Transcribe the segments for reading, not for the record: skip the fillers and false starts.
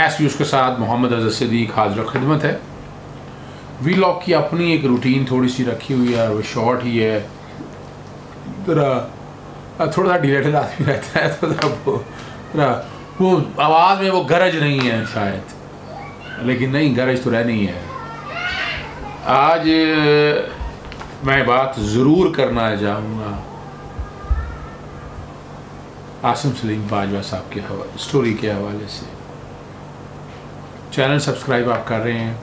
S भी उसके साथ मोहम्मद अज़हर सिद्दीक हाज़िर खिदमत है। वीलॉग की अपनी एक रूटीन थोड़ी सी रखी हुई है, वो शॉर्ट ही है, थोड़ा सा डिलेटेड आदमी रहता है, वो आवाज़ में वो गरज नहीं है शायद, लेकिन नहीं, गरज तो रहनी है। आज मैं बात ज़रूर करना चाहूँगा आसिम सलीम बाजवा साहब के स्टोरी के हवाले से। चैनल सब्सक्राइब आप कर रहे हैं,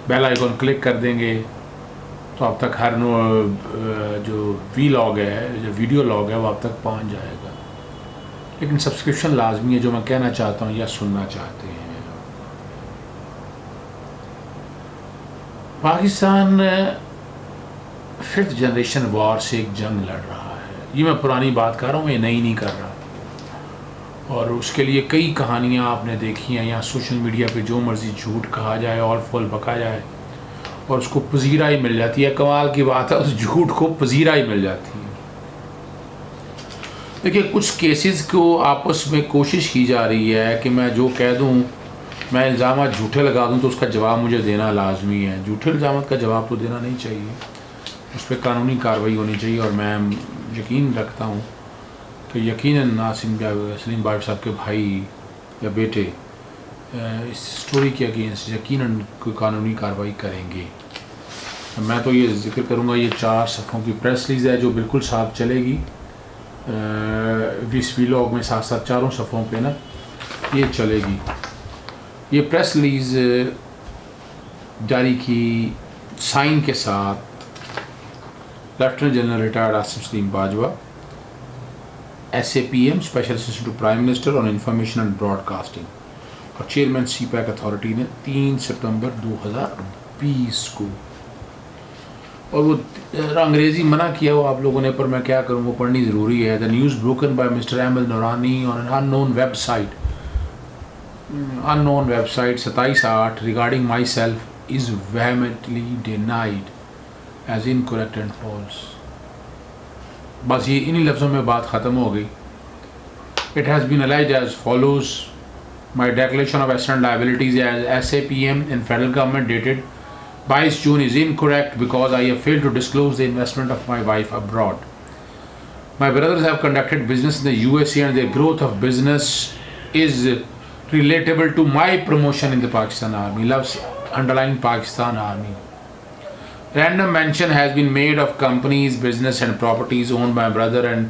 बेल आइकॉन क्लिक कर देंगे तो अब तक हर जो वीलॉग है, जो वीडियो लॉग है, वो अब तक पहुंच जाएगा। लेकिन सब्सक्रिप्शन लाजमी है, जो मैं कहना चाहता हूँ या सुनना चाहते हैं। पाकिस्तान 5th जनरेशन वॉर से एक जंग लड़ रहा है। ये मैं पुरानी बात कर रहा हूँ, ये नई नहीं कर रहा। और उसके लिए कई कहानियाँ आपने देखी हैं, यहाँ सोशल मीडिया पे जो मर्ज़ी झूठ कहा जाए और फॉल बका जाए और उसको पजीराई मिल जाती है। कमाल की बात है, उस झूठ को पजीराई मिल जाती है। देखिए, कुछ केसेस को आपस में कोशिश की जा रही है कि मैं जो कह दूँ, मैं इल्ज़ाम झूठे लगा दूँ तो उसका जवाब मुझे देना लाजमी है। झूठे इल्ज़ाम का जवाब तो देना नहीं चाहिए, उस पर कानूनी कार्रवाई होनी चाहिए। और मैं यकीन रखता हूँ कि यकीनन आसिम सलीम बाजवा साहब के भाई या बेटे इस स्टोरी के अगेंस्ट यकीनन कोई कानूनी कार्रवाई करेंगे। मैं तो ये जिक्र करूँगा, ये 4 सफ़ों की प्रेस रिलीज़ है जो बिल्कुल साफ चलेगी। इस वीलॉग में साथ साथ 4 सफ़ों पे ना ये चलेगी। ये प्रेस रिलीज़ जारी की साइन के साथ lieutenant general retired Asim Salim Bajwa, SAPM special assistant to prime minister on information and broadcasting और चेयरमैन CPAC अथॉरिटी ने 3 सितंबर 2020 को, और वो अंग्रेज़ी मना किया वो आप लोगों ने, पर मैं क्या करूँ, वो पढ़नी ज़रूरी है। The news broken by mister Ahmed Noorani on an unknown website 27/8 regarding myself is vehemently denied as incorrect and false. बस ये इन्हीं लफ्ज़ों में बात ख़त्म हो गई। It has been alleged as follows: my declaration of asset and liabilities as SAPM in federal government dated 22 June is incorrect because I have failed to disclose the investment of my wife abroad. My brothers have conducted business in the USA and their growth of business is relatable to my promotion in the Pakistan Army. Loves underlying Pakistan Army. Random mention has been made of companies, business and properties owned by my brother and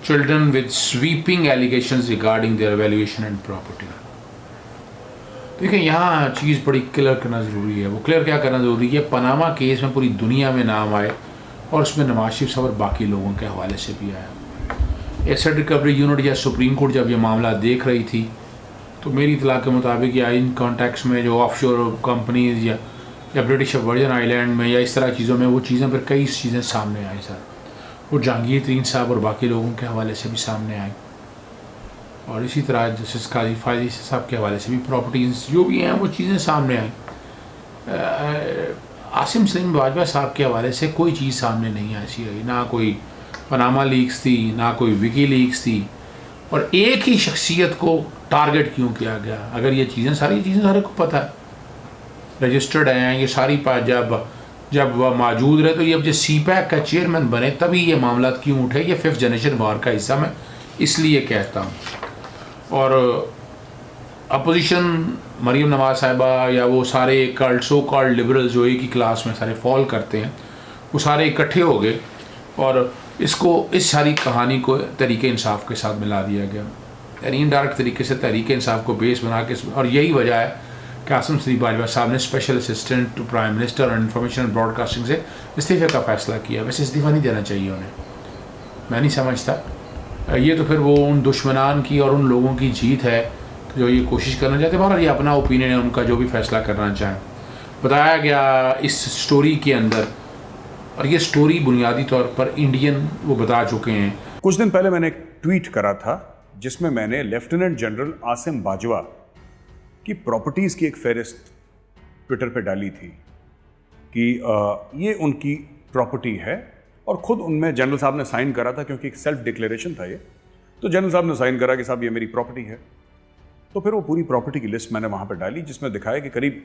children with sweeping allegations regarding their valuation and property. देखिए, यहाँ चीज़ बड़ी clear करना ज़रूरी है। वो clear क्या करना ज़रूरी है? पनामा केस में पूरी दुनिया में नाम आए और उसमें नवाज शरीफ साहब और बाकी लोगों के हवाले से भी आया। एसेट रिकवरी यूनिट या सुप्रीम कोर्ट जब ये मामला देख रही थी तो मेरी इतला के मुताबिक या इन कॉन्टेक्स्ट में जो ऑफशोर कंपनीज या ब्रिटिश वर्जन आइलैंड में या इस तरह चीज़ों में वो चीज़ें फिर कई चीज़ें सामने आई सर। वो जहांगीर तरीन साहब और बाकी लोगों के हवाले से भी सामने आई, और इसी तरह जस्टिस काजी फायदी साहब के हवाले से भी प्रॉपर्टीज़ जो भी हैं वो चीज़ें सामने आई। आसिम सलीम बाजवा साहब के हवाले से कोई चीज़ सामने नहीं ऐसी आई, ना कोई पनामा लीक्स थी, ना कोई विकी लीक्स थी, और एक ही शख्सियत को टारगेट क्यों किया गया? अगर ये चीज़ें सारी चीज़ें सारे को पता है, रजिस्टर्ड हैं ये सारी, जब वह मौजूद रहे, तो ये अब जो CPAC का चेयरमैन बने तभी ये मामला क्यों उठे? ये 5th जनरेशन वॉर का हिस्सा मैं इसलिए कहता हूँ। और अपोजिशन मरीम नवाज साहिबा या वो सारे सो कॉल्ड लिबरल जो एक ही क्लास में सारे फॉल करते हैं, वो सारे इकट्ठे हो गए और इस सारी कहानी को तहरीक इंसाफ के साथ मिला दिया गया, यानी इनडायरेक्ट तरीके से तहरीक इंसाफ को बेस बना के। और यही वजह है कि आसिम सलीम बाजवा साहब ने special assistant to prime minister और इंफॉर्मेशन एंड ब्रॉडकास्टिंग से इस्तीफे का फ़ैसला किया। वैसे इस्तीफ़ा नहीं देना चाहिए उन्हें, मैं नहीं समझता। ये तो फिर वो उन दुश्मनान की और उन लोगों की जीत है जो ये कोशिश करना चाहते हैं। ये अपना ओपिनियन है उनका, जो भी फ़ैसला करना चाहें। बताया गया इस स्टोरी के अंदर, और ये स्टोरी बुनियादी तौर पर इंडियन वो बता चुके हैं। कुछ दिन पहले मैंने एक ट्वीट करा था जिसमें मैंने लेफ्टिनेंट जनरल आसिम बाजवा की प्रॉपर्टीज़ की एक फहरिस्त ट्विटर पे डाली थी कि ये उनकी प्रॉपर्टी है, और ख़ुद उनमें जनरल साहब ने साइन करा था क्योंकि एक सेल्फ डिक्लेरेशन था ये। तो जनरल साहब ने साइन करा कि साहब ये मेरी प्रॉपर्टी है। तो फिर वो पूरी प्रॉपर्टी की लिस्ट मैंने वहाँ पर डाली, जिसमें दिखाया कि करीब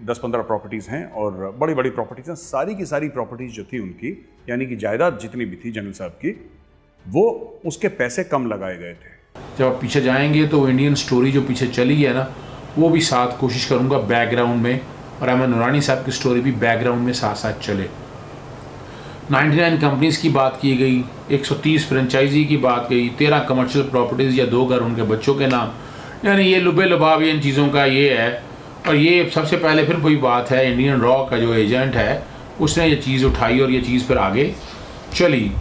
10-15 प्रॉपर्टीज़ हैं और बड़ी बड़ी प्रॉपर्टीज़ हैं। सारी की सारी प्रॉपर्टीज़ जो थी उनकी, यानी कि जायदाद जितनी भी थी जनरल साहब की, वो उसके पैसे कम लगाए गए थे। जब आप पीछे जाएंगे तो इंडियन स्टोरी जो पीछे चली है ना, वो भी साथ कोशिश करूँगा बैकग्राउंड में, और अहमद नूरानी साहब की स्टोरी भी बैकग्राउंड में साथ साथ चले। 99 कंपनीज़ की बात की गई, 130 फ्रेंचाइजी की बात गई, 13 कमर्शियल प्रॉपर्टीज़ या 2 घर उनके बच्चों के नाम, यानी ये लुबे लुभाव इन चीज़ों का ये है। और ये सबसे पहले फिर वही बात है, इंडियन रॉ का जो एजेंट है उसने ये चीज़ उठाई और ये चीज़ फिर आगे चली,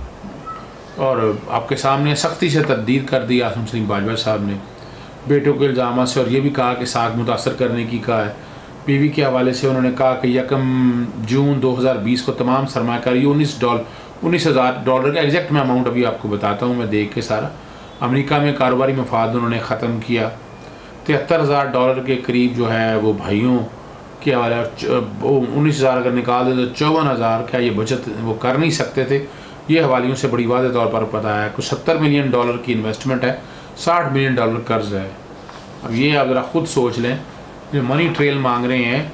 और आपके सामने सख्ती से तब्दील कर दी आसिम सलीम बाजवा साहब ने बेटों के इल्ज़ाम से। और ये भी कहा कि साख मुतासर करने की कहा है। बीवी के हवाले से उन्होंने कहा कि 1 जून 2020 को तमाम सरमाकारी $19,000 का एग्जैक्ट मैं अमाउंट अभी आपको बताता हूँ मैं देख के सारा, अमेरिका में कारोबारी मफाद उन्होंने ख़त्म किया। $73,000 के करीब जो है वो भाइयों के हवाले, 19,000 अगर निकाल दे तो 54,000 क्या ये बचत वो कर नहीं सकते थे। ये हवालियों से बड़ी वादे तौर पर पता है। कुछ $70 मिलियन की इन्वेस्टमेंट है, $60 मिलियन कर्ज है। अब ये आप ज़रा ख़ुद सोच लें, जो मनी ट्रेल मांग रहे हैं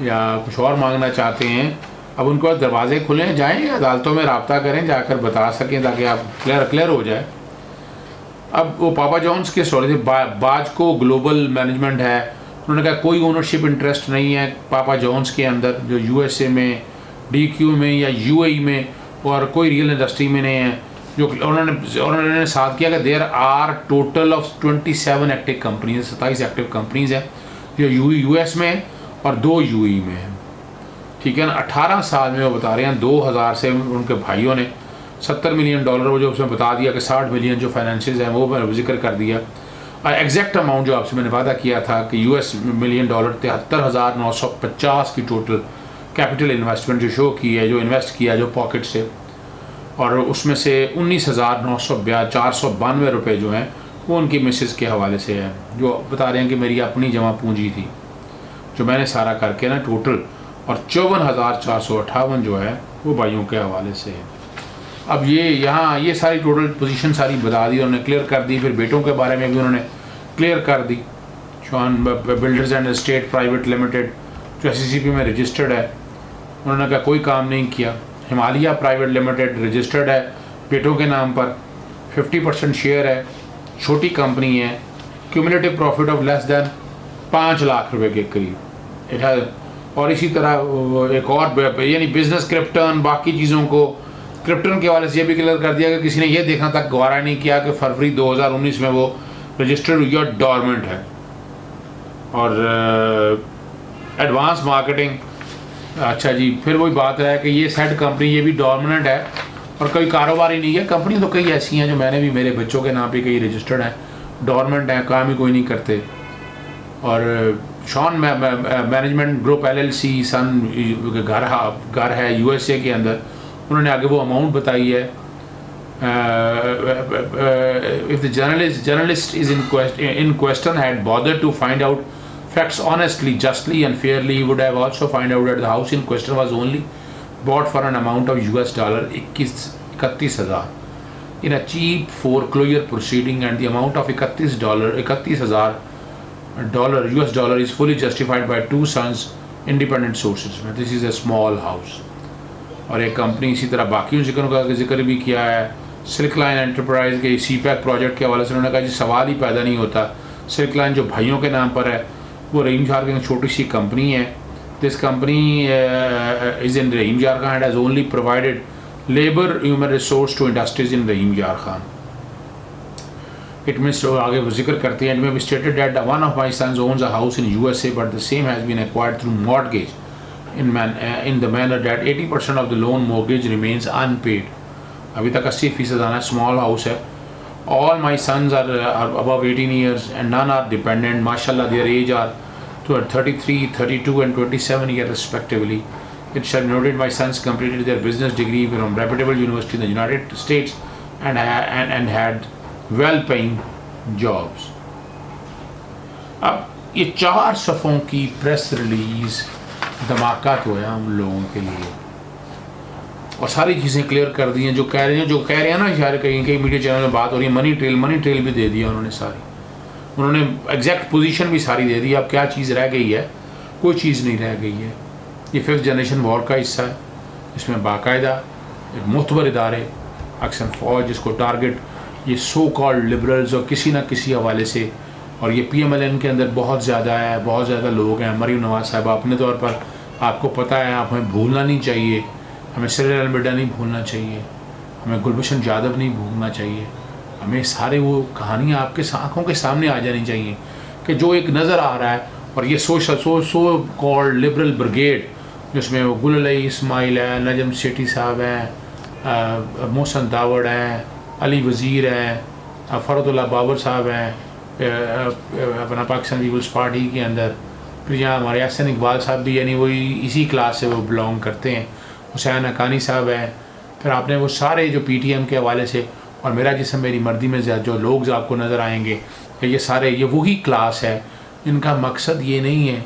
या कुछ और मांगना चाहते हैं, अब उनको दरवाजे खुलें, जाएँ अदालतों में रब्ता करें, जाकर बता सकें ताकि आप क्लियर हो जाए। अब वो पापा जॉन्स के स्टोरी थे, बाज को ग्लोबल मैनेजमेंट है, उन्होंने कहा कोई ओनरशिप इंटरेस्ट नहीं है पापा जॉन्स के अंदर, जो यूएसए में, डीक्यू में या यूएई में, और कोई रियल इंडस्ट्री में नहीं है। जो उन्होंने साथ किया कि there are total of 27 active companies, 27 active companies हैं जो यूएस में और 2 यूएई में हैं। ठीक है ना, 18 साल में वो बता रहे हैं 2000 से उनके भाइयों ने $70 मिलियन, वो जो उसमें बता दिया कि 60 मिलियन जो फाइनेंशियल हैं वो मैंने जिक्र कर दिया। एग्जैक्ट अमाउंट जो आपसे मैंने वादा किया था कि $US मिलियन, 73,950 की टोटल कैपिटल इन्वेस्टमेंट जो शो की है, जो इन्वेस्ट किया जो पॉकेट से, और उसमें से 19,492 रुपये जो हैं वो उनकी मिसेस के हवाले से है, जो बता रहे हैं कि मेरी अपनी जमा पूंजी थी जो मैंने सारा करके ना टोटल, और 54,458 जो है वो भाइयों के हवाले से है। अब ये सारी टोटल पोजीशन सारी बता दी उन्होंने, क्लियर कर दी। फिर बेटों के बारे में भी उन्होंने क्लियर कर दी। Shaan builders and estate private limited जो SCCP में रजिस्टर्ड है, उन्होंने कहा कोई काम नहीं किया। हिमालय प्राइवेट लिमिटेड रजिस्टर्ड है बेटों के नाम पर, 50% शेयर है, छोटी कंपनी है, cumulative profit of less than 5 lakh रुपए के करीब इट है। और इसी तरह एक और यानी बिजनेस क्रिप्टन, बाकी चीज़ों को क्रिप्टन के हवाले से ये भी क्लियर कर दिया कि किसी ने ये देखना तक गवारा नहीं किया कि फरवरी 2019 में वो रजिस्टर्ड हुई और डॉर्मेंट है। और एडवांस मार्केटिंग, अच्छा जी, फिर वही बात है कि ये सेट कंपनी ये भी डॉर्मेंट है और कोई कारोबार ही नहीं है। कंपनी तो कई ऐसी हैं जो मैंने भी, मेरे बच्चों के नाम पे कई रजिस्टर्ड हैं, डॉर्मेंट हैं, काम ही कोई नहीं करते। और शॉन मैनेजमेंट ग्रुप LLC सन घर है USA के अंदर, उन्होंने आगे वो अमाउंट बताई है। If the journalist is in question had bothered to find out facts honestly, justly and fairly, he would have also find out that the house in question was only bought for an amount of US dollar 31,000 in a cheap foreclosure proceeding, and the amount of $31,000 US dollar is fully justified by 2 sons independent sources. This is a small house. और एक company इसी तरह बाकी जिक्र भी किया है, silk line enterprise के CPEC प्रोजेक्ट के हवाले से उन्होंने कहा जी सवाल ही पैदा नहीं होता। सिल्क लाइन जो भाइयों के नाम पर है वो रहीम झारखंड की छोटी सी कंपनी है। This company is in Rahim Jharkhand and has only provided labour human resource to industries in Rahim Jharkhand. It means आगे वो जिक्र करते हैं, it may be stated that one of my sons owns a house in USA but the same has been acquired through mortgage in the manner that 80% of the loan mortgage remains unpaid. अभी तक 80% आना, small house है। All my sons are above 18 years and none are dependent. Mashallah, their age are 33, 32 and 27 years respectively. It shall be noted my sons completed their business degree from reputable university in the United States and had well-paying jobs. अब ये 4 सफ़ों की press release धमाका तो है हम लोगों के लिए, और सारी चीज़ें क्लियर कर दी हैं। जो कह रहे हैं ना, शायद कहीं मीडिया चैनल में बात हो रही है, मनी ट्रेल भी दे दिया उन्होंने सारी। उन्होंने एग्जैक्ट पोजीशन भी सारी दे दी, अब क्या चीज़ रह गई है, कोई चीज़ नहीं रह गई है। ये 5th जनरेशन वॉर का हिस्सा है, इसमें बाकायदा एक मुतबर इदारे अक्सर फौज जिसको टारगेट ये सो कॉल्ड लिबरल्स और किसी ना किसी हवाले से, और ये PMLN के अंदर बहुत ज़्यादा है, बहुत ज़्यादा लोग हैं। मरीम नवाज साहब अपने तौर पर आपको पता है, आप हमें भूलना नहीं चाहिए, हमें सिरिल अलमिडा नहीं भूलना चाहिए, हमें गुलभूषण जाधव नहीं भूलना चाहिए, हमें सारे वो कहानियाँ आपके आँखों के सामने आ जानी चाहिए कि जो एक नज़र आ रहा है। और ये सो कॉल्ड लिबरल ब्रिगेड जिसमें वो गुल अली इस्माइल है, नजम सेठी साहब हैं, मोहसन दावड़ हैं, अली वज़ीर हैं, फ़रतुल्लाह बाबर साहब हैं, अपना पाकिस्तान पीपल्स पार्टी के अंदर, फिर यहाँ हमारे हसन इकबाल साहब भी यानी वही इसी क्लास से वो बिलोंग करते हैं, हुसैन हक्कानी साहब हैं। फिर आपने वो सारे जो PTM के हवाले से और मेरा जिस्म मेरी मर्दी में जो लोग आपको नज़र आएंगे, ये सारे ये वही क्लास है इनका मकसद ये नहीं है,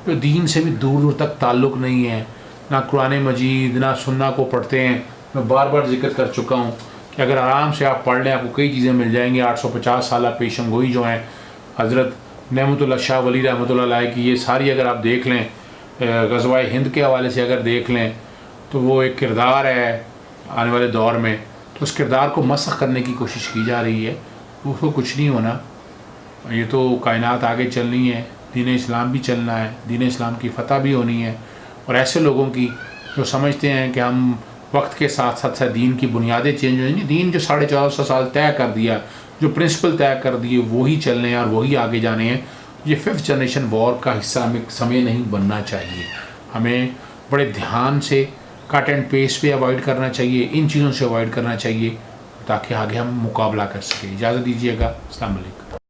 जो दीन से भी दूर दूर तक ताल्लुक़ नहीं है, ना कुरान मजीद ना सुन्ना को पढ़ते हैं। मैं बार बार जिक्र कर चुका हूँ कि अगर आराम से आप पढ़ लें आपको कई चीज़ें मिल जाएंगी। 850 साल पेशम गोई जो हैं हज़रत नेमतुल्लाह शाह वली रहमतुल्लाह अलैह की, ये सारी अगर आप देख लें, ग़ज़वा हिंद के हवाले से अगर देख लें तो वो एक किरदार है आने वाले दौर में, तो उस किरदार को मसख़ करने की कोशिश की जा रही है, उसको कुछ नहीं होना। ये तो कायनात आगे चलनी है, दीन इस्लाम भी चलना है, दीन इस्लाम की फ़तह भी होनी है। और ऐसे लोगों की जो समझते हैं कि हम वक्त के साथ साथ दीन की बुनियादें चेंज होंगी, दीन जो 1450 साल तय कर दिया, जो प्रिंसिपल तय कर दिए वही चलने हैं और वही आगे जाने हैं। ये 5th जनरेशन वॉर का हिस्सा हमें समय नहीं बनना चाहिए। हमें बड़े ध्यान से कट एंड पेस्ट पे अवॉइड करना चाहिए, इन चीज़ों से अवॉइड करना चाहिए ताकि आगे हम मुकाबला कर सकें। इजाज़त दीजिएगा। अस्सलाम वालेकुम।